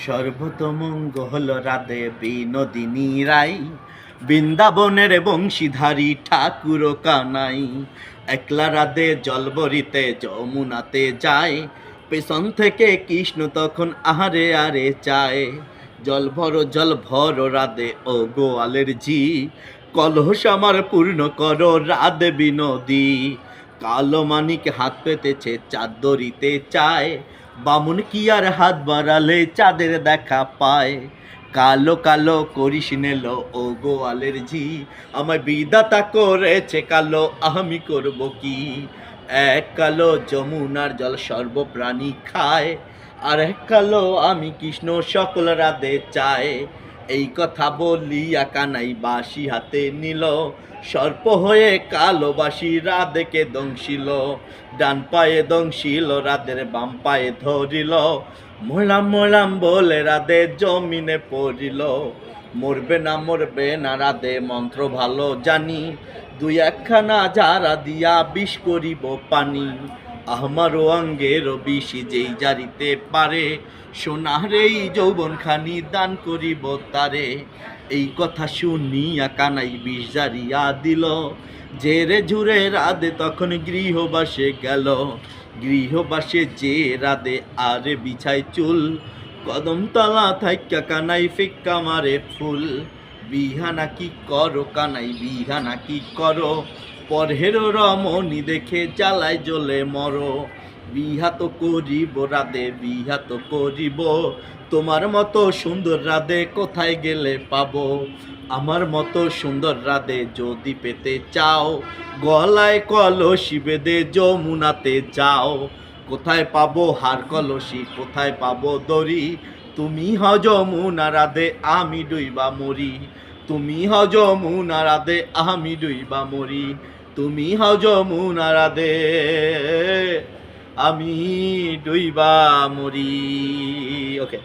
সর্বতমঙ্গল রাধে বিনোদিনী রাই, বৃন্দাবনের বংশীধারী ঠাকুর কানাই। একলা রাধে জলবরিতে যমুনাতে যায়, পেছন থেকে কৃষ্ণ তখন আহারে আরে চায়। জল ভর রাধে ও গোয়ালের ঝি, কলস আমার পূর্ণ করো রাধে বিনোদী। কালো মানিক হাত পেতেছে চাঁদরিতে চায়, বামুন কি আর হাত বাড়ালে চাঁদের দেখা পায়। কালো কালো করিস নেলো ও গোয়ালের ঝি, আমায় বিধাতা করেছে কালো, আমি করব কি। এক কালো যমুনার জল সর্বপ্রাণী খায়, আর এক কালো আমি কৃষ্ণ সকল রাধে চায়। এই কথা বলিয়া কানাই বাঁশি হাতে নিল, সর্প হয়ে কালো বাঁশি রাধেকে দংশিল। ডান পায়ে দংশিল রাধের বাম পায়ে ধরিল, মরলাম মরলাম বলে রাধে জমিনে পড়িল। মরবে না রাধে মন্ত্র ভালো জানি, দুই একখানা যারা দিয়া বিষ করিব পানি। আমারও অঙ্গের বিষি যেই জারিতে পারে, সোনার এই যৌবন খানি দান করিব তারে। এই কথা শুনিয়া কানাই বিষ জারিয়া দিল, জেরে ঝুরে রাধে তখন গৃহবাসে গেল। গৃহবাসে যে রাধে আরে বিছাই চুল, কদমতলা থাইকা কানাই ফিক্কা মারে ফুল। বিহানা কি করো কানাই বিহানা কি করো, পরের রমণী দেখে জ্বালায় জ্বলে মরো। বিহা তো করিব রাধে বিহা তো করিব, তোমার মতো সুন্দর রাধে কোথায় গেলে পাবো। আমার মতো সুন্দর রাধে যদি পেতে চাও, গলায় কলসি বেঁধে যমুনাতে যাও। কোথায় পাবো হার কলসি কোথায় পাবো দড়ি, তুমি হও যমুনা রাধে আমি ডুইবা মরি। তুমি হও যমুনা রাধে আমি ডুইবা মরি। তুমি হও যমুনা রাধে আমি ডুইবা মরি। ওকে।